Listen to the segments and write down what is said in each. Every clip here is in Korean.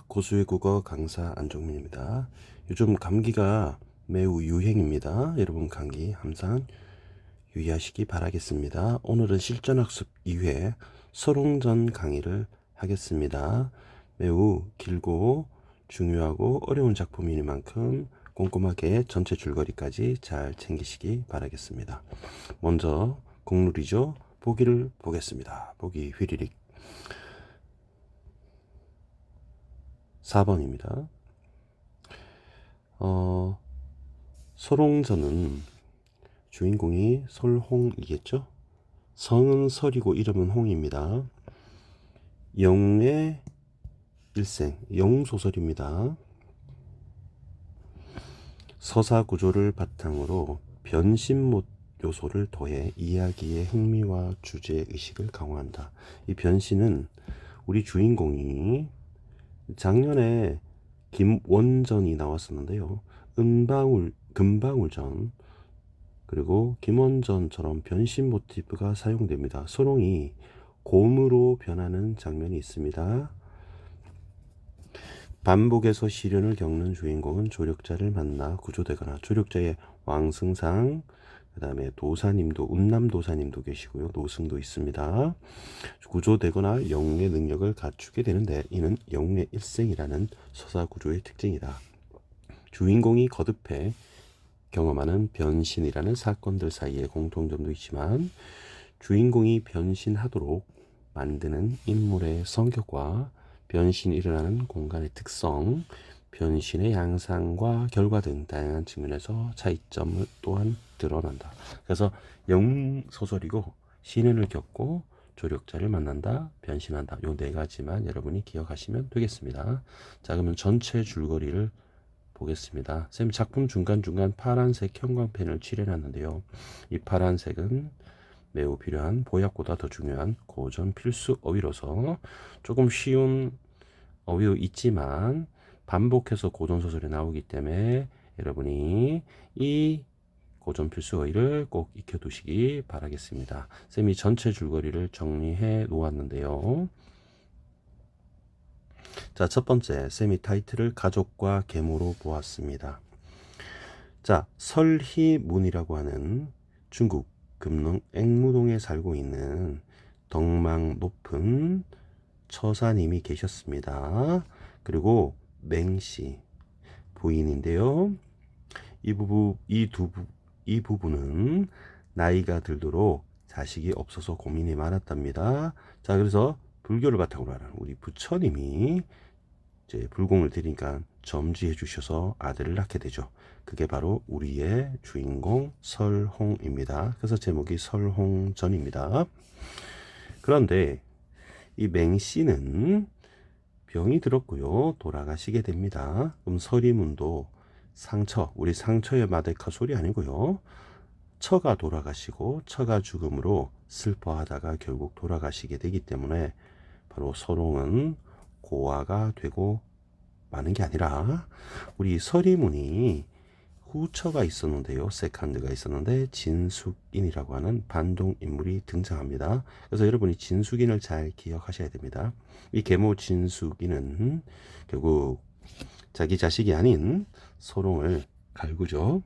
고수의 국어 강사 안종민입니다. 요즘 감기가 매우 유행입니다. 여러분 감기 항상 유의하시기 바라겠습니다. 오늘은 실전학습 2회 서롱전 강의를 하겠습니다. 매우 길고 중요하고 어려운 작품이니만큼 꼼꼼하게 전체 줄거리까지 잘 챙기시기 바라겠습니다. 먼저 국룰이죠. 보기를 보겠습니다. 보기 휘리릭 4번입니다. 설홍전은 주인공이 설홍이겠죠? 성은 설이고 이름은 홍입니다. 영의 일생, 영소설입니다. 서사 구조를 바탕으로 변신 요소를 더해 이야기의 흥미와 주제 의식을 강화한다. 이 변신은 우리 주인공이 작년에 김원전이 나왔었는데요. 금방울전 그리고 김원전처럼 변신 모티프가 사용됩니다. 소롱이 곰으로 변하는 장면이 있습니다. 반복해서 시련을 겪는 주인공은 조력자를 만나 구조되거나 조력자의 왕승상 그 다음에 도사님도 운남도사님도 계시고요. 노승도 있습니다. 구조되거나 영웅의 능력을 갖추게 되는데 이는 영웅의 일생이라는 서사구조의 특징이다. 주인공이 거듭해 경험하는 변신이라는 사건들 사이에 공통점도 있지만 주인공이 변신하도록 만드는 인물의 성격과 변신이 일어나는 공간의 특성, 변신의 양상과 결과 등 다양한 측면에서 차이점을 또한 드러난다. 그래서 영웅 소설이고 시련을 겪고 조력자를 만난다, 변신한다. 요 네 가지만 여러분이 기억하시면 되겠습니다. 자, 그러면 전체 줄거리를 보겠습니다. 쌤 작품 중간중간 파란색 형광펜을 칠해놨는데요. 이 파란색은 매우 필요한 보약보다 더 중요한 고전 필수 어휘로서 조금 쉬운 어휘도 있지만 반복해서 고전 소설이 나오기 때문에 여러분이 이 고전 필수 어휘를 꼭 익혀두시기 바라겠습니다. 쌤이 전체 줄거리를 정리해 놓았는데요. 자, 첫 번째 쌤이 타이틀을 가족과 계모로 보았습니다. 자, 설희문이라고 하는 중국 금능 앵무동에 살고 있는 덕망 높은 처사님이 계셨습니다. 그리고 맹씨 부인인데요. 이 부부는 나이가 들도록 자식이 없어서 고민이 많았답니다. 자, 그래서 불교를 바탕으로 하는 우리 부처님이 이제 불공을 들이니까 점지해 주셔서 아들을 낳게 되죠. 그게 바로 우리의 주인공 설홍입니다. 그래서 제목이 설홍전입니다. 그런데 이 맹씨는 병이 들었고요. 돌아가시게 됩니다. 그럼 서리문도 상처, 우리 상처의 마데카 소리 아니고요. 처가 돌아가시고 처가 죽음으로 슬퍼하다가 결국 돌아가시게 되기 때문에 바로 서롱은 고아가 되고 마는 게 아니라 우리 서리문이 후처가 있었는데요. 세컨드가 있었는데 진숙인이라고 하는 반동 인물이 등장합니다. 그래서 여러분이 진숙인을 잘 기억하셔야 됩니다. 이 계모 진숙인은 결국 자기 자식이 아닌 소롱을 갈구죠.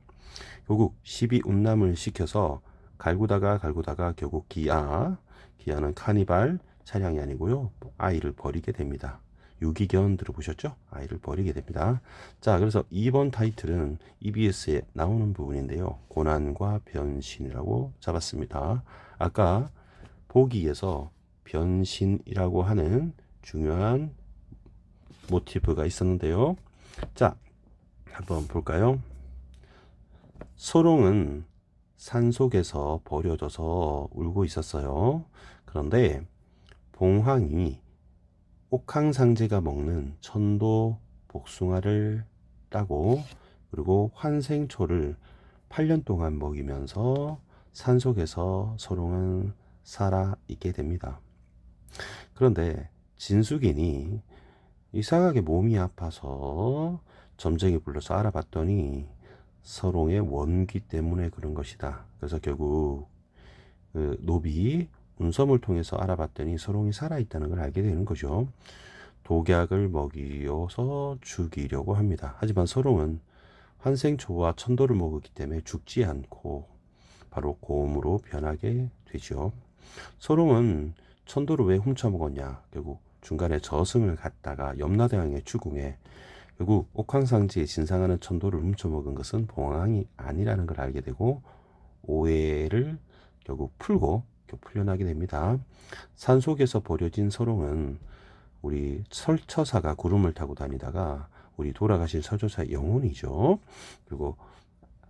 결국 시비운남을 시켜서 갈구다가 결국 기아는 카니발 차량이 아니고요. 아이를 버리게 됩니다. 유기견 들어보셨죠? 아이를 버리게 됩니다. 자, 그래서 이번 타이틀은 EBS에 나오는 부분인데요. 고난과 변신이라고 잡았습니다. 아까 보기에서 변신이라고 하는 중요한 모티브가 있었는데요. 자, 한번 볼까요? 소롱은 산속에서 버려져서 울고 있었어요. 그런데 봉황이 옥황상제가 먹는 천도 복숭아를 따고 그리고 환생초를 8년 동안 먹이면서 산속에서 소롱은 살아 있게 됩니다. 그런데 진숙인이 이상하게 몸이 아파서 점쟁이 불러서 알아봤더니 서롱의 원기 때문에 그런 것이다. 그래서 결국 그 노비 운섬을 통해서 알아봤더니 서롱이 살아있다는 걸 알게 되는 거죠. 독약을 먹이어서 죽이려고 합니다. 하지만 소롱은 환생초와 천도를 먹었기 때문에 죽지 않고 바로 곰으로 변하게 되죠. 소롱은 천도를 왜 훔쳐 먹었냐? 결국 중간에 저승을 갔다가 염라대왕의 추궁에 결국 옥황상제에 진상하는 천도를 훔쳐 먹은 것은 봉황이 아니라는 걸 알게 되고 오해를 결국 풀고 풀려나게 됩니다. 산속에서 버려진 소롱은 우리 설처사가 구름을 타고 다니다가 우리 돌아가신 설처사의 영혼이죠. 그리고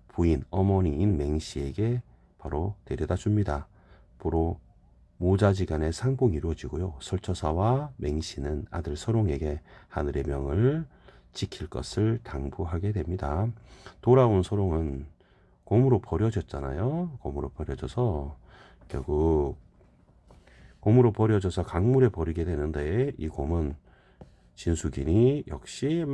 부인 어머니인 맹씨에게 바로 데려다 줍니다. 보로 모자지간의 상봉이 이루어지고요. 설처사와 맹씨는 아들 소롱에게 하늘의 명을 지킬 것을 당부하게 됩니다. 돌아온 소롱은 곰으로 버려졌잖아요. 곰으로 버려져서 결국 곰으로 버려져서 강물에 버리게 되는데 이 곰은 진숙인이 역시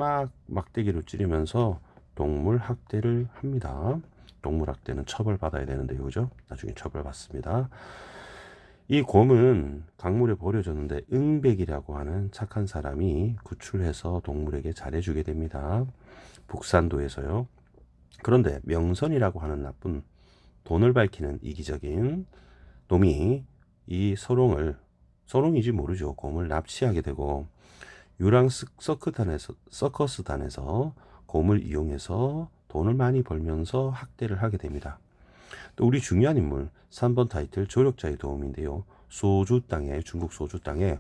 막대기를 찌르면서 동물 학대를 합니다. 동물 학대는 처벌받아야 되는데요. 그죠? 나중에 처벌받습니다. 이 곰은 강물에 버려졌는데 응백이라고 하는 착한 사람이 구출해서 동물에게 잘해주게 됩니다. 북산도에서요. 그런데 명선이라고 하는 나쁜 돈을 밝히는 이기적인 놈이 이 소롱이지 모르죠. 곰을 납치하게 되고 유랑 서커스단에서 곰을 이용해서 돈을 많이 벌면서 학대를 하게 됩니다. 또 우리 중요한 인물 3번 타이틀 조력자의 도움인데요. 소주 땅에 중국 소주 땅에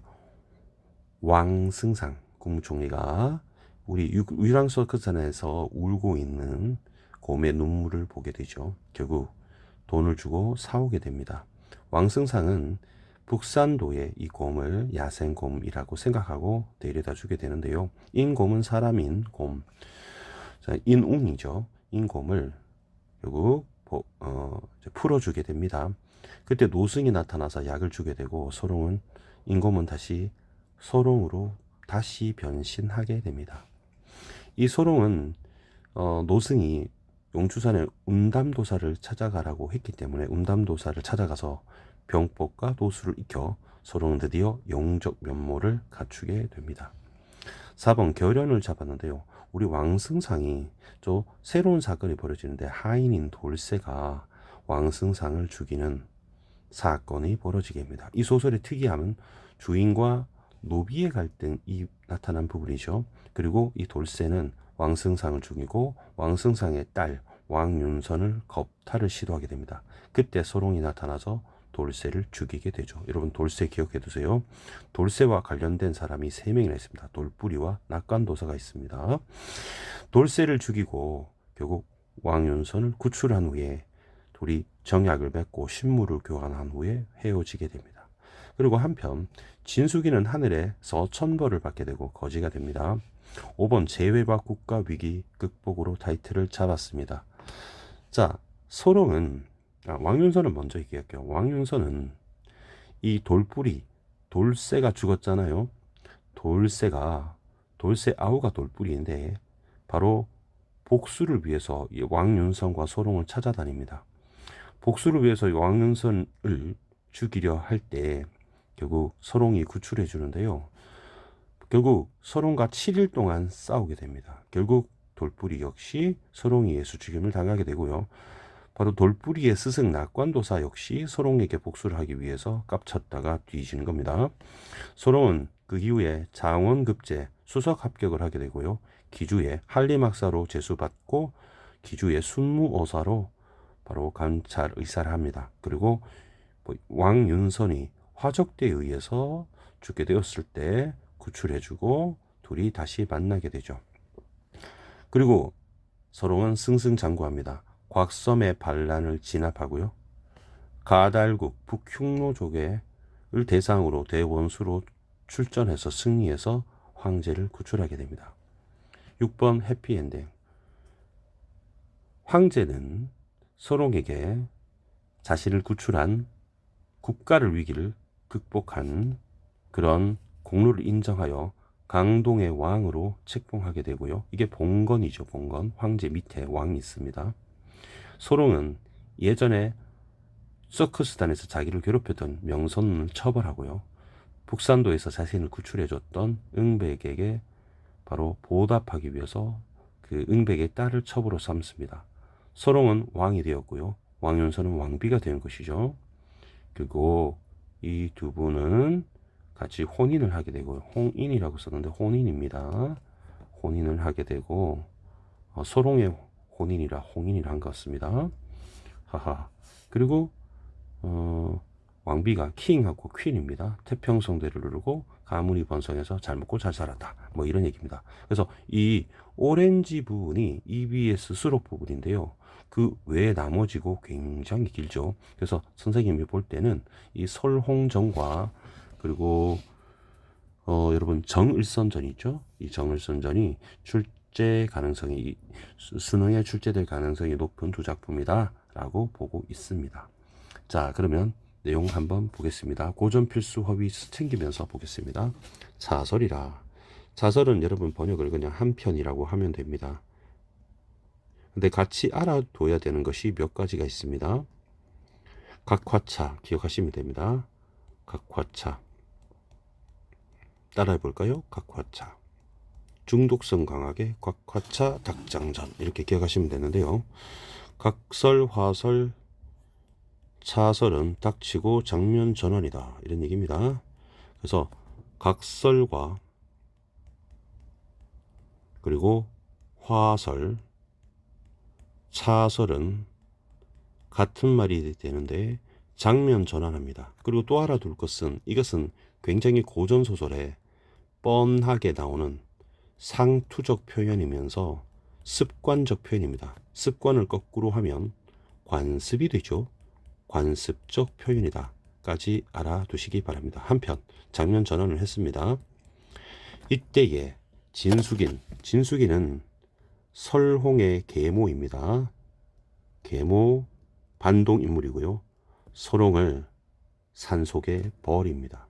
왕승상 국무총리가 우리 유랑 서커스단에서 울고 있는 곰의 눈물을 보게 되죠. 결국 돈을 주고 사오게 됩니다. 왕승상은 북산도의 이 곰을 야생곰이라고 생각하고 데려다 주게 되는데요. 인곰은 사람인 곰, 인웅이죠. 인곰을 결국 풀어주게 됩니다. 그때 노승이 나타나서 약을 주게 되고 인곰은 다시 소롱으로 다시 변신하게 됩니다. 이 소롱은 노승이 용추산에 운담도사를 찾아가라고 했기 때문에 운담도사를 찾아가서 병법과 도수를 익혀 소롱은 드디어 영적 면모를 갖추게 됩니다. 4번 결연을 잡았는데요. 우리 왕승상이 또 새로운 사건이 벌어지는데 하인인 돌쇠가 왕승상을 죽이는 사건이 벌어지게 됩니다. 이 소설의 특이함은 주인과 노비의 갈등이 나타난 부분이죠. 그리고 이 돌쇠는 왕승상을 죽이고 왕승상의 딸 왕윤선을 겁탈을 시도하게 됩니다. 그때 소롱이 나타나서 돌쇠를 죽이게 되죠. 여러분 돌쇠 기억해 두세요. 돌쇠와 관련된 사람이 3명이나 있습니다. 돌뿌리와 낙관도사가 있습니다. 돌쇠를 죽이고 결국 왕윤선을 구출한 후에 둘이 정약을 맺고 신무를 교환한 후에 헤어지게 됩니다. 그리고 한편 진숙이는 하늘에서 천벌을 받게 되고 거지가 됩니다. 5번 재회와 국가 위기 극복으로 타이틀을 잡았습니다. 자, 왕윤선은 먼저 얘기할게요. 왕윤선은 이 돌쇠가 죽었잖아요. 돌쇠 아우가 돌뿌리인데 바로 복수를 위해서 왕윤선과 소롱을 찾아다닙니다. 복수를 위해서 왕윤선을 죽이려 할 때 결국 소롱이 구출해 주는데요. 결국 소롱과 7일 동안 싸우게 됩니다. 결국 돌뿌리 역시 소롱이 예수 죽임을 당하게 되고요. 바로 돌뿌리의 스승 낙관도사 역시 소롱에게 복수를 하기 위해서 깝쳤다가 뒤지는 겁니다. 소롱은 그 이후에 장원급제 수석 합격을 하게 되고요. 기주에 한림학사로 제수받고 기주의 순무오사로 바로 감찰 의사를 합니다. 그리고 왕윤선이 화적대에 의해서 죽게 되었을 때 구출해주고 둘이 다시 만나게 되죠. 그리고 소롱은 승승장구합니다. 곽섬의 반란을 진압하고요. 가달국 북흉노족을 대상으로 대원수로 출전해서 승리해서 황제를 구출하게 됩니다. 6번 해피엔딩. 황제는 소롱에게 자신을 구출한 국가를 위기를 극복한 그런 공로를 인정하여 강동의 왕으로 책봉하게 되고요. 이게 봉건이죠. 봉건. 황제 밑에 왕이 있습니다. 소롱은 예전에 서커스단에서 자기를 괴롭혔던 명선을 처벌하고요. 북산도에서 자신을 구출해줬던 응백에게 바로 보답하기 위해서 그 응백의 딸을 첩으로 삼습니다. 서롱은 왕이 되었고요. 왕윤서는 왕비가 된 것이죠. 그리고 이 두 분은 같이 혼인을 하게 되고요. 홍인이라고 썼는데 혼인입니다. 혼인을 하게 되고 서롱의 혼인이라 홍인이라 한 것 같습니다. 하하. 그리고 왕비가 킹하고 퀸입니다. 태평성대를 누르고 가문이 번성해서 잘 먹고 잘 살았다. 뭐 이런 얘기입니다. 그래서 이 오렌지 부분이 EBS 수록 부분인데요. 그 외에 나머지고 굉장히 길죠. 그래서 선생님이 볼 때는 이 설홍정과 그리고 여러분 정을선전이 있죠. 이 정을선전이 출제 가능성이 수능에 출제될 가능성이 높은 두 작품이다 라고 보고 있습니다. 자, 그러면 내용 한번 보겠습니다. 고전 필수 허위 챙기면서 보겠습니다. 자설이라. 자설은 여러분 번역을 그냥 한 편이라고 하면 됩니다. 근데 같이 알아둬야 되는 것이 몇 가지가 있습니다. 각화차 기억하시면 됩니다. 각화차. 따라해 볼까요? 각화차. 중독성 강하게 각화차 닭장전 이렇게 기억하시면 되는데요. 각설, 화설, 차설은 닥치고 장면 전환이다 이런 얘기입니다. 그래서 각설과 그리고 화설, 차설은 같은 말이 되는데 장면 전환합니다. 그리고 또 알아둘 것은 이것은 굉장히 고전 소설에 뻔하게 나오는 상투적 표현이면서 습관적 표현입니다. 습관을 거꾸로 하면 관습이 되죠. 관습적 표현이다 까지 알아두시기 바랍니다. 한편 장면 전환을 했습니다. 이때에 진숙이는 설홍의 계모입니다. 계모 반동 인물이고요. 서롱을 산속에 버립니다.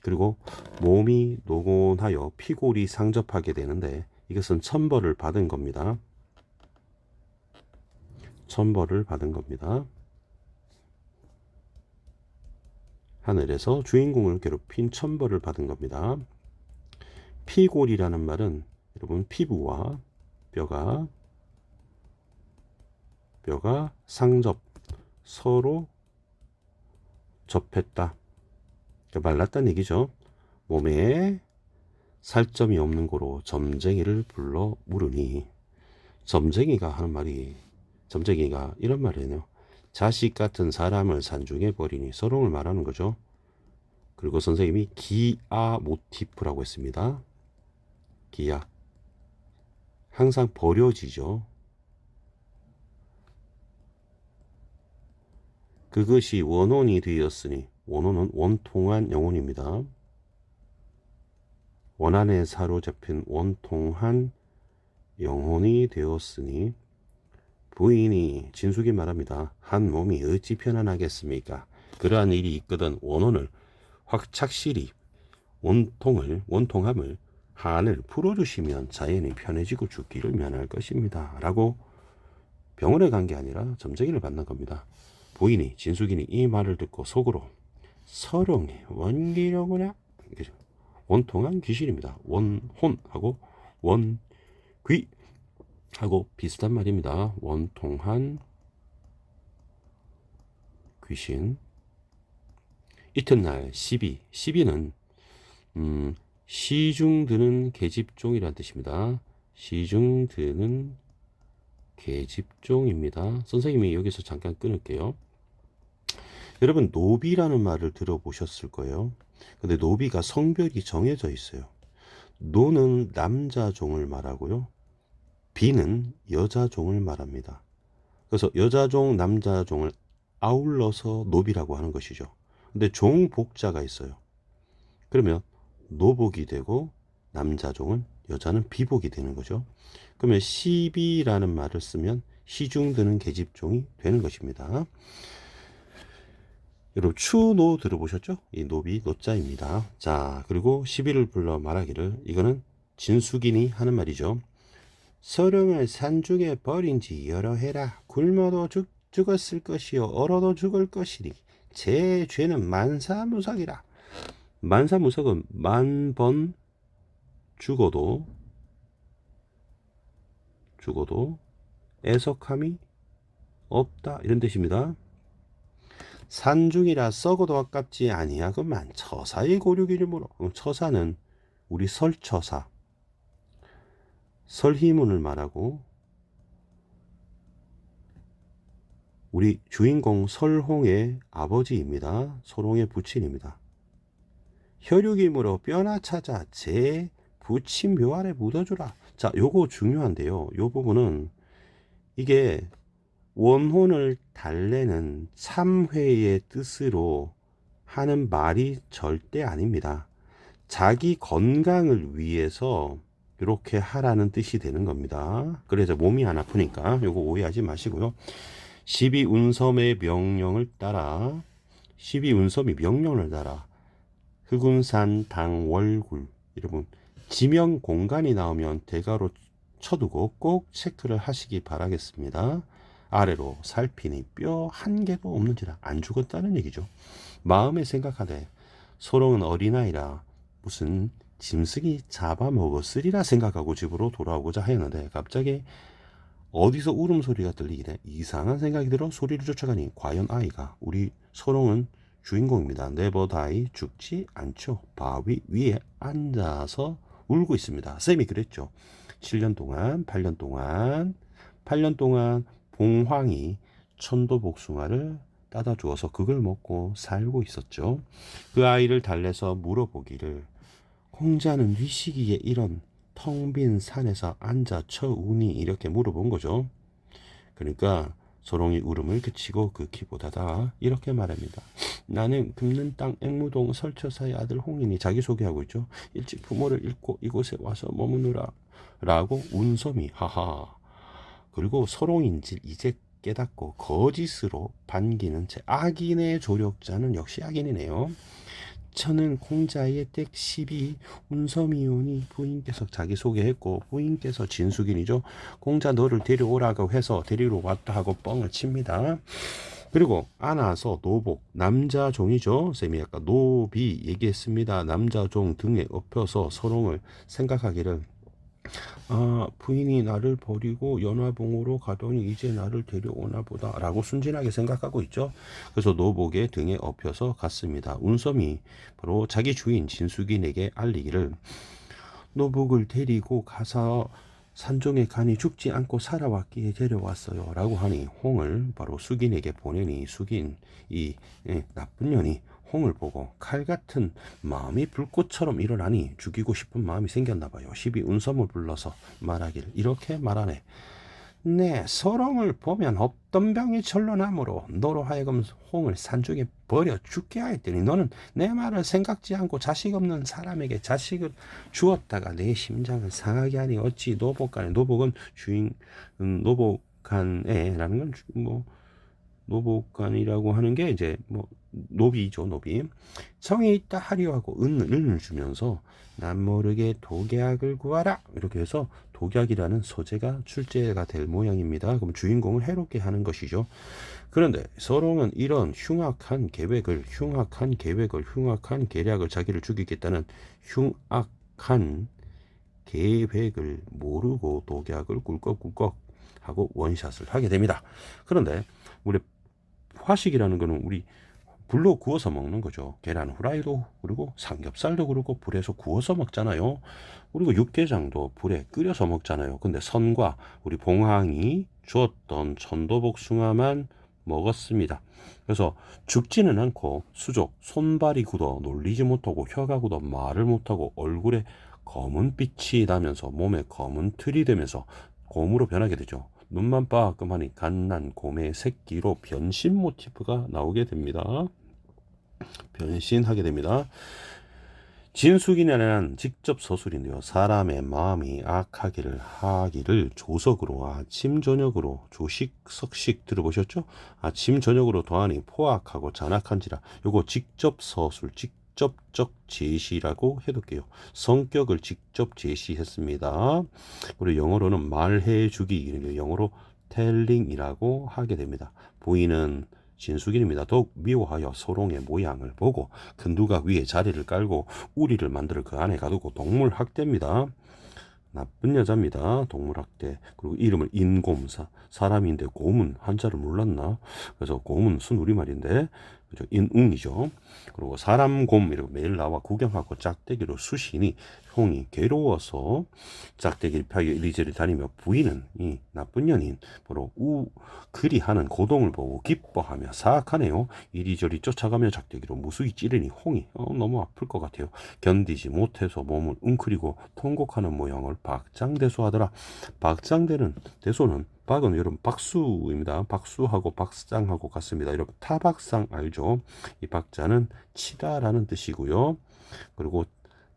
그리고 몸이 노곤하여 피골이 상접하게 되는데 이것은 천벌을 받은 겁니다. 천벌을 받은 겁니다. 하늘에서 주인공을 괴롭힌 천벌을 받은 겁니다. 피골이라는 말은 여러분 피부와 뼈가 상접 서로 접했다. 말랐다는 얘기죠. 몸에 살점이 없는 고로 점쟁이를 불러 물으니 점쟁이가 이런 말을 해요. 자식 같은 사람을 산중에 버리니 서롱을 말하는 거죠. 그리고 선생님이 기아 모티프라고 했습니다. 기아. 항상 버려지죠. 그것이 원혼이 되었으니 원혼은 원통한 영혼입니다. 원한에 사로잡힌 원통한 영혼이 되었으니 부인이 진숙이 말합니다. 한 몸이 어찌 편안하겠습니까? 그러한 일이 있거든 원혼을 착실히 원통함을 한을 풀어주시면 자연이 편해지고 죽기를 면할 것입니다. 라고 병원에 간 게 아니라 점쟁이를 만난 겁니다. 부인이 진숙이니 이 말을 듣고 속으로 서롱이 원기려구나. 원통한 귀신입니다. 원혼하고 원귀하고 비슷한 말입니다. 원통한 귀신. 이튿날 시비는 시중드는 계집종이라는 뜻입니다. 시중드는 계집종입니다. 선생님이 여기서 잠깐 끊을게요. 여러분 노비라는 말을 들어보셨을 거예요. 근데 노비가 성별이 정해져 있어요. 노는 남자 종을 말하고요. 비는 여자 종을 말합니다. 그래서 여자 종, 남자 종을 아울러서 노비라고 하는 것이죠. 근데 종복자가 있어요. 그러면 노복이 되고 남자 종은 여자는 비복이 되는 거죠. 그러면 시비라는 말을 쓰면 시중드는 계집종이 되는 것입니다. 여러분 추노 들어보셨죠? 이 노비 노자입니다. 자, 그리고 시비를 불러 말하기를 이거는 진숙인이 하는 말이죠. 서령을 산중에 버린 지 여러 해라. 굶어도 죽었을 것이요 얼어도 죽을 것이니 제 죄는 만사무상이라. 만사무석은 만 번 죽어도 애석함이 없다 이런 뜻입니다. 산중이라 썩어도 아깝지 아니하건만 처사의 고륙이므로 처사는 우리 설처사 설희문을 말하고 우리 주인공 설홍의 아버지입니다. 설홍의 부친입니다. 혈육이므로 뼈나 찾아 제 부친 묘 아래 묻어주라. 자, 요거 중요한데요. 요 부분은 이게 원혼을 달래는 참회의 뜻으로 하는 말이 절대 아닙니다. 자기 건강을 위해서 이렇게 하라는 뜻이 되는 겁니다. 그래서 몸이 안 아프니까 요거 오해하지 마시고요. 12운섬의 명령을 따라 12운섬이 명령을 따라 흑운산 당월굴 여러분 지명 공간이 나오면 대가로 쳐두고 꼭 체크를 하시기 바라겠습니다. 아래로 살피니 뼈 한 개도 없는지라 안 죽었다는 얘기죠. 마음에 생각하되 소롱은 어린아이라 무슨 짐승이 잡아먹었으리라 생각하고 집으로 돌아오고자 하였는데 갑자기 어디서 울음소리가 들리기래 이상한 생각이 들어 소리를 쫓아가니 과연 아이가 우리 소롱은 주인공입니다. 네버다이 죽지 않죠. 바위 위에 앉아서 울고 있습니다. 쌤이 그랬죠. 7년 동안 8년 동안 봉황이 천도복숭아를 따다 주어서 그걸 먹고 살고 있었죠. 그 아이를 달래서 물어보기를 홍자는 위시기에 이런 텅 빈 산에서 앉아 쳐우니 이렇게 물어본 거죠. 그러니까 소롱이 울음을 그치고 그 키보다다 이렇게 말합니다. 나는 금는 땅 앵무동 설처사의 아들 홍인이 자기소개하고 있죠. 일찍 부모를 잃고 이곳에 와서 머무느라 라고 운섬이 하하. 그리고 소롱인지 이제 깨닫고 거짓으로 반기는 제 악인의 조력자는 역시 악인이네요. 저는 공자의 댁 12 운섬이오니 부인께서 자기소개했고 부인께서 진숙인이죠. 공자 너를 데려오라고 해서 데리러 왔다 하고 뻥을 칩니다. 그리고 안아서 노복 남자종이죠. 쌤이 아까 노비 얘기했습니다. 남자종 등에 엎혀서 소롱을 생각하기를 부인이 나를 버리고 연화봉으로 가더니 이제 나를 데려오나 보다 라고 순진하게 생각하고 있죠. 그래서 노복의 등에 엎여서 갔습니다. 운섬이 바로 자기 주인 진숙인에게 알리기를 노복을 데리고 가서 산중에 가니 죽지 않고 살아왔기에 데려왔어요 라고 하니 홍을 바로 숙인에게 보내니 숙인 이 나쁜 년이 홍을 보고 칼 같은 마음이 불꽃처럼 일어나니 죽이고 싶은 마음이 생겼나 봐요. 12운섬을 불러서 말하기를 이렇게 말하네. 네, 소롱을 보면 없던 병이 절로 나므로 너로 하여금 홍을 산중에 버려 죽게 하였더니 너는 내 말을 생각지 않고 자식 없는 사람에게 자식을 주었다가 내 심장을 상하게 하니 어찌 노복간에 노복은 주인 노복간에라는 건 뭐 노복간이라고 하는 게 이제 뭐 노비죠. 노비 성에 있다 하려 하고 은을 주면서 난 모르게 독약을 구하라 이렇게 해서 독약이라는 소재가 출제가 될 모양입니다. 그럼 주인공을 해롭게 하는 것이죠. 그런데 서롱은 이런 흉악한 계획을 계략을 자기를 죽이겠다는 흉악한 계획을 모르고 독약을 꿀꺽꿀꺽 하고 원샷을 하게 됩니다. 그런데 우리 화식이라는 거는 우리 불로 구워서 먹는 거죠. 계란 후라이도 그리고 삼겹살도 그렇고 불에서 구워서 먹잖아요. 그리고 육개장도 불에 끓여서 먹잖아요. 근데 선과 우리 봉황이 주었던 천도복숭아만 먹었습니다. 그래서 죽지는 않고 수족 손발이 굳어 놀리지 못하고 혀가 굳어 말을 못하고 얼굴에 검은 빛이 나면서 몸에 검은 틀이 되면서 곰으로 변하게 되죠. 눈만 빠끔하니 갓난 곰의 새끼로 변신 모티프가 나오게 됩니다. 변신하게 됩니다. 진숙이라는 직접 서술인데요. 사람의 마음이 악하기를 조석으로 아침 저녁으로 조식 석식 들어보셨죠? 아침 저녁으로 더하니 포악하고 잔악한지라. 요거 직접 서술 직접적 제시라고 해둘게요. 성격을 직접 제시했습니다. 그리고 영어로는 말해주기 영어로 telling이라고 하게 됩니다. 보이는 진숙인입니다. 더욱 미워하여 소롱의 모양을 보고 큰 두각 위에 자리를 깔고 우리를 만들어 그 안에 가두고 동물 학대입니다. 나쁜 여자입니다. 동물학대. 그리고 이름을 인곰사. 사람인데 곰은 한자를 몰랐나? 그래서 곰은 순우리말인데 그죠? 인웅이죠. 그리고 사람곰 이렇게 매일 나와 구경하고 짝대기로 수시니 형이 괴로워서 짝대기를 펴고 이리저리 다니며 부인은 이 나쁜 년인 바로 그리하는 고동을 보고 기뻐하며 사악하네요. 이리저리 쫓아가며 짝대기로 무수히 찌르니 홍이 너무 아플 것 같아요. 견디지 못해서 몸을 웅크리고 통곡하는 모양을 박장대소하더라. 박장대는 대소는 박은 여러분 박수입니다. 박수하고 박장하고 같습니다. 여러분 타박상 알죠? 이 박자는 치다라는 뜻이고요. 그리고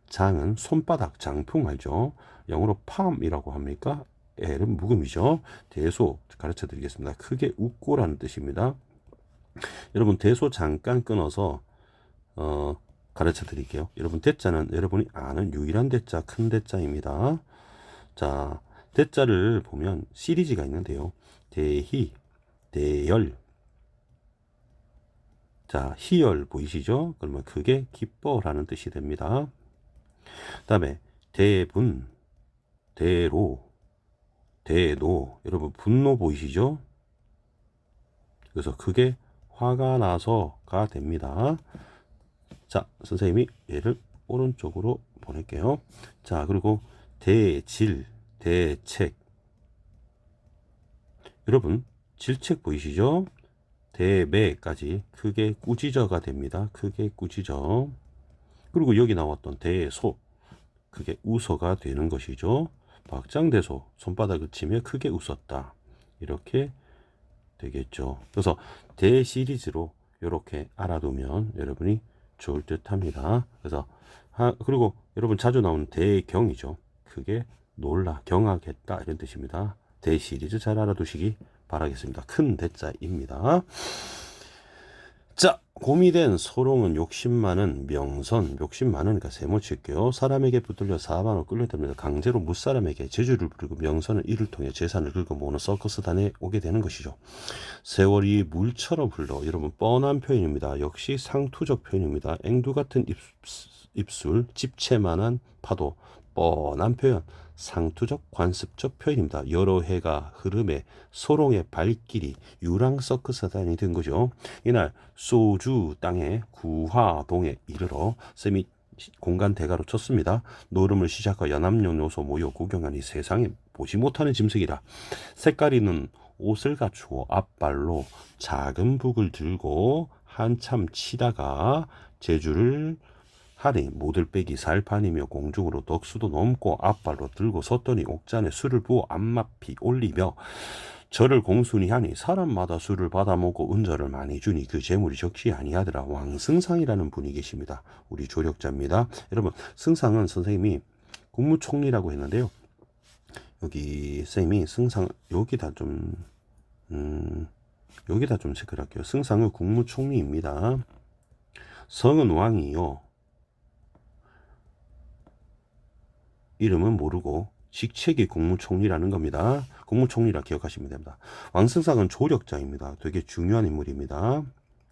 장은 손바닥 장풍 알죠? 영어로 palm이라고 합니까? L은 묵음이죠. 대소 가르쳐 드리겠습니다. 크게 웃고라는 뜻입니다. 여러분 대소 잠깐 끊어서 가르쳐 드릴게요. 여러분 대자는 여러분이 아는 유일한 대자 큰 대자입니다. 자, 대자를 보면 시리즈가 있는데요. 대희, 대열. 자, 희열 보이시죠? 그러면 그게 기뻐라는 뜻이 됩니다. 그 다음에 대분, 대로, 대노. 여러분 분노 보이시죠? 그래서 그게 화가 나서가 됩니다. 자, 선생님이 얘를 오른쪽으로 보낼게요. 자, 그리고 대질, 대책. 여러분 질책 보이시죠? 대매까지 크게 꾸짖어가 됩니다. 크게 꾸짖어. 그리고 여기 나왔던 대소, 그게 웃어가 되는 것이죠. 박장대소, 손바닥을 치며 크게 웃었다. 이렇게 되겠죠. 그래서 대 시리즈로 이렇게 알아두면 여러분이 좋을 듯 합니다. 그래서 그리고 여러분 자주 나오는 대경이죠. 그게 놀라, 경하겠다 이런 뜻입니다. 대 시리즈 잘 알아두시기 바라겠습니다. 큰 대자입니다. 자, 곰이 된 소롱은 욕심 많은 명선, 욕심 많으니까 세모 칠게요. 사람에게 붙들려 사방으로 끌려다니면서 강제로 무사람에게 재주를 부리고 명선은 이를 통해 재산을 긁어 모으는 서커스단에 오게 되는 것이죠. 세월이 물처럼 흘러. 여러분 뻔한 표현입니다. 역시 상투적 표현입니다. 앵두 같은 입술, 집채만한 파도, 뻔한 표현. 상투적 관습적 표현입니다. 여러 해가 흐름에 소롱의 발길이 유랑 서커스단이 된 거죠. 이날 소주 땅에 구화동에 이르러 쌤이 공간 대가로 쳤습니다. 노름을 시작하여 남녀노소 모여 구경하니 세상에 보지 못하는 짐승이라. 색깔이는 옷을 갖추어 앞발로 작은 북을 들고 한참 치다가 제주를 하니 모들빼기 살판이며 공중으로 넋수도 넘고 앞발로 들고 섰더니 옥잔에 술을 부어 앞마피 올리며 저를 공순히 하니 사람마다 술을 받아 먹고 은절을 많이 주니 그 재물이 적지 아니하더라. 왕승상이라는 분이 계십니다. 우리 조력자입니다. 여러분 승상은 선생님이 국무총리라고 했는데요. 여기 쌤이 승상 여기다 좀 체크를 할게요. 승상은 국무총리입니다. 성은 왕이요. 이름은 모르고 직책이 국무총리라는 겁니다. 국무총리라 기억하시면 됩니다. 왕승상은 조력자입니다. 되게 중요한 인물입니다.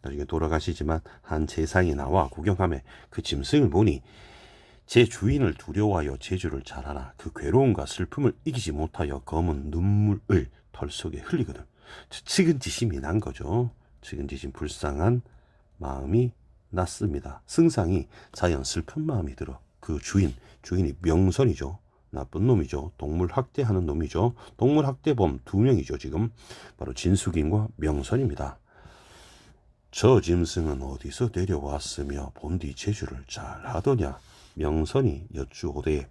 나중에 돌아가시지만 한 제상이 나와 구경하며 그 짐승을 보니 제 주인을 두려워하여 제주를 잘하나 그 괴로움과 슬픔을 이기지 못하여 검은 눈물을 털 속에 흘리거든. 측은지심이 난 거죠. 측은지심 불쌍한 마음이 났습니다. 승상이 자연 슬픈 마음이 들어 그 주인이 명선이죠. 나쁜 놈이죠. 동물 학대하는 놈이죠. 동물 학대범 2명이죠. 지금 바로 진숙인과 명선입니다. 저 짐승은 어디서 데려왔으며 본디 제주를 잘하더냐. 명선이 여쭈오되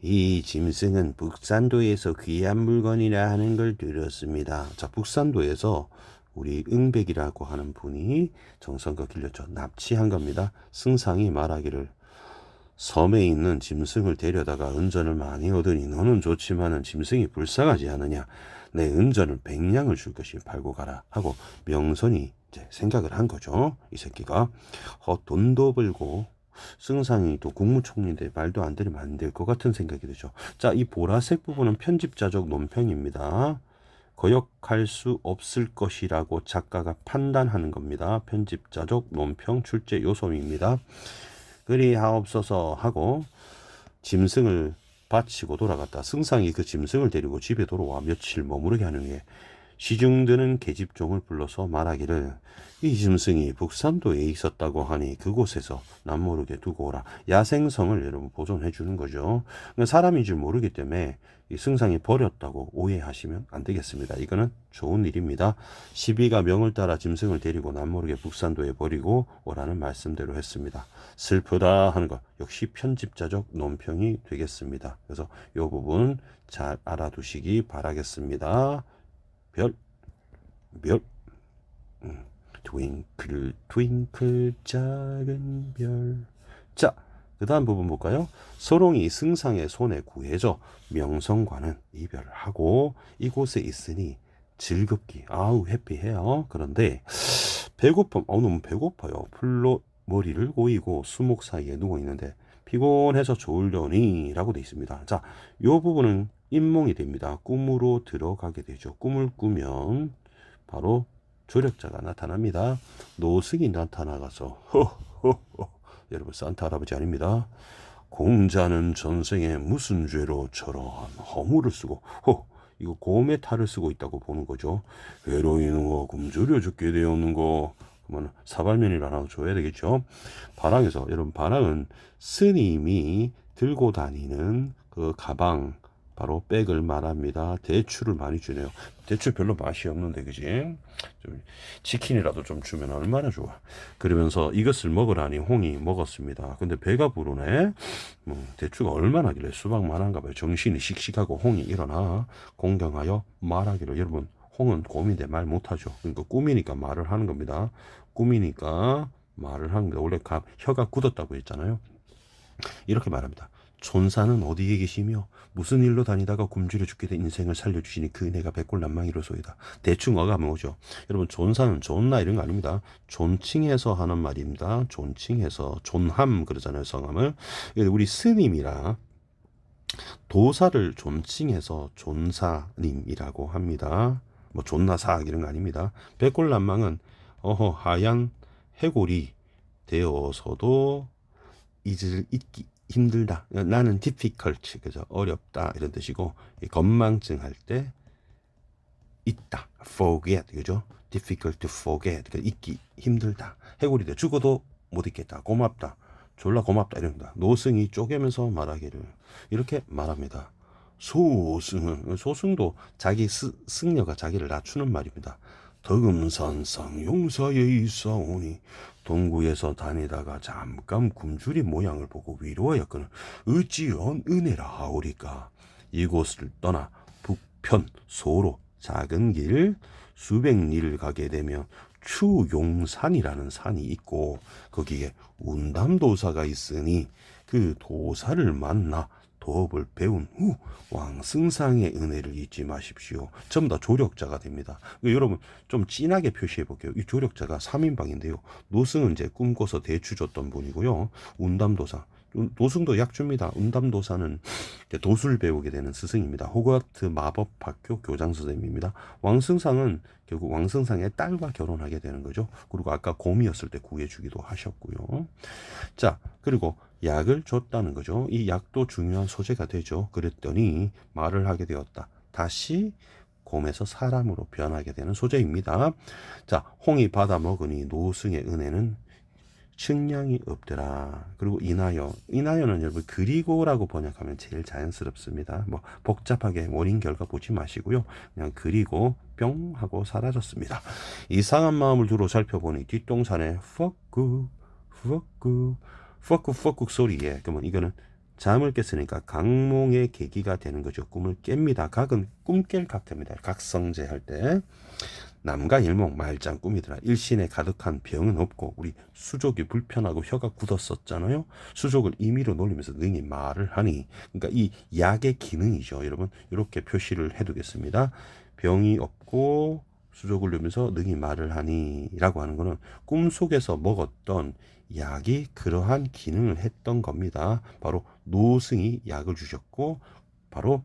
이 짐승은 북산도에서 귀한 물건이라 하는 걸 들었습니다. 자, 북산도에서 우리 응백이라고 하는 분이 정성껏 길렸죠. 납치한 겁니다. 승상이 말하기를 섬에 있는 짐승을 데려다가 은전을 많이 얻으니 너는 좋지만은 짐승이 불쌍하지 않느냐. 내 은전을 100냥을 줄 것이 팔고 가라 하고 명선이 이제 생각을 한 거죠. 이 새끼가 돈도 벌고 승상이 또 국무총리인데 말도 안 들으면 안 될 것 같은 생각이 들죠. 자, 이 보라색 부분은 편집자적 논평입니다. 거역할 수 없을 것이라고 작가가 판단하는 겁니다. 편집자적 논평 출제 요소입니다. 그리하옵소서 하고 짐승을 바치고 돌아갔다. 승상이 그 짐승을 데리고 집에 돌아와 며칠 머무르게 하는 후에 시중드는 계집종을 불러서 말하기를 이 짐승이 북산도에 있었다고 하니 그곳에서 남모르게 두고 오라. 야생성을 여러분 보존해 주는 거죠. 사람인 줄 모르기 때문에 이 승상이 버렸다고 오해하시면 안 되겠습니다. 이거는 좋은 일입니다. 시비가 명을 따라 짐승을 데리고 남모르게 북산도에 버리고 오라는 말씀대로 했습니다. 슬프다 하는 것 역시 편집자적 논평이 되겠습니다. 그래서 이 부분 잘 알아두시기 바라겠습니다. 별, 트윙클 트윙클 작은 별. 자, 그 다음 부분 볼까요? 소롱이 승상의 손에 구해져 명성과는 이별하고 이곳에 있으니 즐겁기 아우 해피해요. 그런데 배고픔 너무 배고파요. 풀로 머리를 고이고 수목 사이에 누워 있는데 피곤해서 졸려니 라고 되어 있습니다. 자, 이 부분은 인몽이 됩니다. 꿈으로 들어가게 되죠. 꿈을 꾸면 바로 조력자가 나타납니다. 노승이 나타나가서 여러분 산타 할아버지 아닙니다. 공자는 전생에 무슨 죄로 저런 허물을 쓰고 이거 곰의 탈을 쓰고 있다고 보는 거죠. 외로이는 굶주려 죽게 되었는 거 그러면 사발면이를 하나 줘야 되겠죠. 바랑에서 여러분 바랑은 스님이 들고 다니는 그 가방 바로 백을 말합니다. 대추를 많이 주네요. 대추 별로 맛이 없는데 그지? 좀 치킨이라도 좀 주면 얼마나 좋아. 그러면서 이것을 먹으라니 홍이 먹었습니다. 근데 배가 부르네. 대추가 얼마나 길래 수박만 한가 봐요. 정신이 씩씩하고 홍이 일어나 공경하여 말하기를 여러분 홍은 곰인데 말 못하죠. 그러니까 꿈이니까 말을 하는 겁니다. 꿈이니까 말을 하는 겁니다. 원래 혀가 굳었다고 했잖아요. 이렇게 말합니다. 존사는 어디에 계시며 무슨 일로 다니다가 굶주려 죽게 된 인생을 살려주시니 그 은혜가 백골난망이로소이다. 대충 어감은 오죠. 여러분 존사는 존나 이런 거 아닙니다. 존칭해서 하는 말입니다. 존칭해서 존함 그러잖아요. 성함을. 우리 스님이라 도사를 존칭해서 존사님이라고 합니다. 뭐 존나사악 이런 거 아닙니다. 백골난망은 하얀 해골이 되어서도 잊기 힘들다. 나는 difficult, 그죠? 어렵다 이런 뜻이고 건망증 할 때 있다, forget, 그죠? difficult to forget, 그러니까 잊기 힘들다. 해골이 돼 죽어도 못 잊겠다. 고맙다, 졸라 고맙다 이런다. 노승이 쪼개면서 말하기를 이렇게 말합니다. 소승도 자기 승려가 자기를 낮추는 말입니다. 덕음산상 용사에 있사오니 동구에서 다니다가 잠깐 굶주린 모양을 보고 위로하였거늘 어찌연 은혜라 하오리까. 이곳을 떠나 북편 소로 작은 길 수백 리를 가게 되면 추용산이라는 산이 있고 거기에 운담도사가 있으니 그 도사를 만나 도업을 배운 후 왕승상의 은혜를 잊지 마십시오. 전부 다 조력자가 됩니다. 여러분 좀 진하게 표시해 볼게요. 이 조력자가 3인방인데요. 노승은 이제 꿈꿔서 대추 줬던 분이고요. 운담도사, 노승도 약 줍니다. 운담도사는 도술 배우게 되는 스승입니다. 호그와트 마법학교 교장 선생님입니다. 왕승상은 결국 왕승상의 딸과 결혼하게 되는 거죠. 그리고 아까 곰이었을 때 구해주기도 하셨고요. 자, 그리고 약을 줬다는 거죠. 이 약도 중요한 소재가 되죠. 그랬더니 말을 하게 되었다. 다시 곰에서 사람으로 변하게 되는 소재입니다. 자, 홍이 받아 먹으니 노승의 은혜는 측량이 없더라. 그리고 이나여는 여러분 그리고라고 번역하면 제일 자연스럽습니다. 뭐 복잡하게 원인 결과 보지 마시고요. 그냥 그리고 뿅 하고 사라졌습니다. 이상한 마음을 두루 살펴보니 뒷동산에 퍽국 소리에 그러면 이거는 잠을 깼으니까 각몽의 계기가 되는 거죠. 꿈을 깹니다. 각은 꿈깰 각입니다. 각성제 할 때 남과 일목 말짱 꿈이더라. 일신에 가득한 병은 없고 우리 수족이 불편하고 혀가 굳었었잖아요. 수족을 임의로 놀리면서 능히 말을 하니 그러니까 이 약의 기능이죠. 여러분 이렇게 표시를 해두겠습니다. 병이 없고 수족을 누면서 능히 말을 하니 라고 하는 거는 꿈속에서 먹었던 약이 그러한 기능을 했던 겁니다. 바로 노승이 약을 주셨고 바로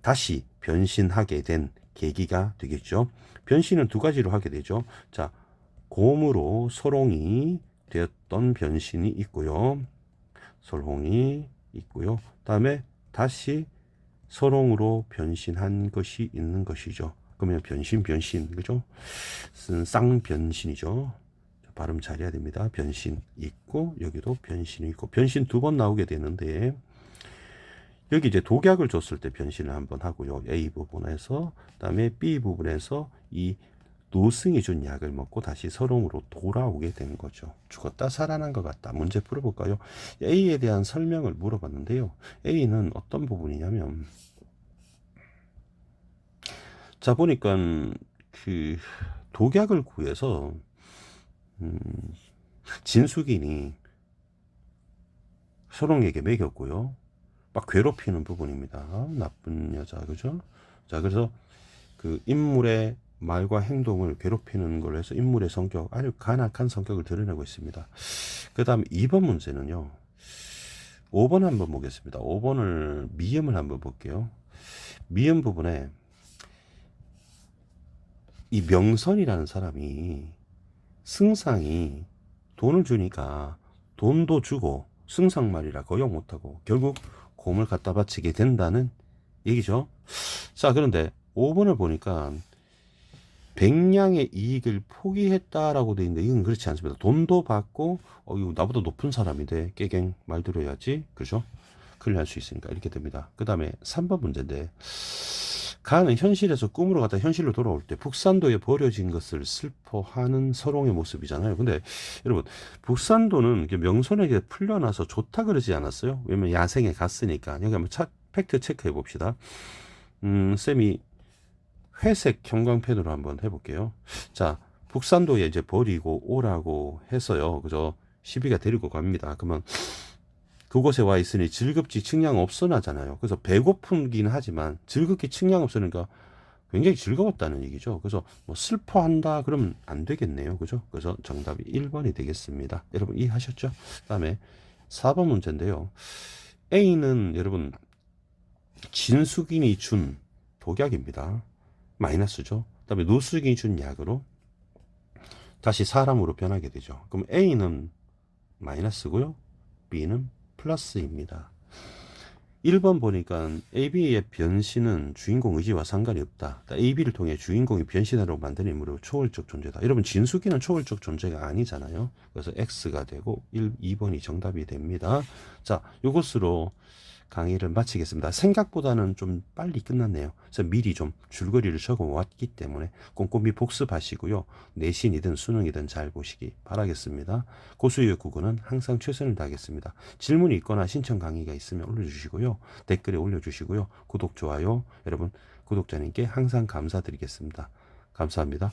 다시 변신하게 된 계기가 되겠죠. 변신은 두 가지로 하게 되죠. 자, 곰으로 소롱이 되었던 변신이 있고요. 소롱이 있고요. 다음에 다시 소롱으로 변신한 것이 있는 것이죠. 그러면 변신, 그죠? 쌍변신이죠. 발음 잘해야 됩니다. 변신 있고, 여기도 변신이 있고, 변신 두 번 나오게 되는데, 여기 이제 독약을 줬을 때 변신을 한번 하고요. A 부분에서, 그다음에 B 부분에서 이 노승이 준 약을 먹고 다시 서롱으로 돌아오게 된 거죠. 죽었다 살아난 것 같다. 문제 풀어볼까요? A에 대한 설명을 물어봤는데요. A는 어떤 부분이냐면, 자 보니까 그 독약을 구해서 진숙인이 서롱에게 먹였고요. 막 괴롭히는 부분입니다. 나쁜 여자, 그죠? 자, 그래서 그 인물의 말과 행동을 괴롭히는 걸로 해서 인물의 성격, 아주 간악한 성격을 드러내고 있습니다. 그 다음 2번 문제는요. 5번 한번 보겠습니다. 5번을 미음을 한번 볼게요. 미음 부분에 이 명선이라는 사람이 승상이 돈을 주니까 돈도 주고 승상말이라 거역 못하고 결국 곰을 갖다 바치게 된다는 얘기죠. 자, 그런데 5번을 보니까 백냥의 이익을 포기했다라고 되어 있는데 이건 그렇지 않습니다. 돈도 받고 이거 나보다 높은 사람인데 깨갱 말 들어야지, 그죠? 큰일 날 수 있으니까 이렇게 됩니다. 그 다음에 3번 문제인데 가는 현실에서 꿈으로 갔다 현실로 돌아올 때 북산도에 버려진 것을 슬퍼하는 서롱의 모습이잖아요. 근데 여러분 북산도는 명선에게 풀려나서 좋다 그러지 않았어요? 왜냐면 야생에 갔으니까. 여기 한번 팩트 체크해 봅시다. 쌤이 회색 형광펜으로 한번 해볼게요. 자, 북산도에 이제 버리고 오라고 해서요. 그죠? 시비가 데리고 갑니다. 그러면 그곳에 와 있으니 즐겁지 측량 없어나잖아요. 그래서 배고픈긴 하지만 즐겁게 측량 없으니까 굉장히 즐거웠다는 얘기죠. 그래서 뭐 슬퍼한다 그러면 안 되겠네요. 그죠? 그래서 정답이 1번이 되겠습니다. 여러분 이해하셨죠? 그다음에 4번 문제인데요. A는 여러분 진숙인이 준 독약입니다. 마이너스죠. 그다음에 노숙인이 준 약으로 다시 사람으로 변하게 되죠. 그럼 A는 마이너스고요. B는 플러스입니다. 1번 보니까 AB의 변신은 주인공 의지와 상관이 없다. AB를 통해 주인공이 변신하려고 만든 인물은 초월적 존재다. 여러분 진숙이는 초월적 존재가 아니잖아요. 그래서 X가 되고 2번이 정답이 됩니다. 자, 이것으로 강의를 마치겠습니다. 생각보다는 좀 빨리 끝났네요. 그래서 미리 좀 줄거리를 적어 왔기 때문에 꼼꼼히 복습하시고요. 내신이든 수능이든 잘 보시기 바라겠습니다. 고수의 국어는 항상 최선을 다하겠습니다. 질문이 있거나 신청 강의가 있으면 올려주시고요. 댓글에 올려주시고요. 구독, 좋아요. 여러분 구독자님께 항상 감사드리겠습니다. 감사합니다.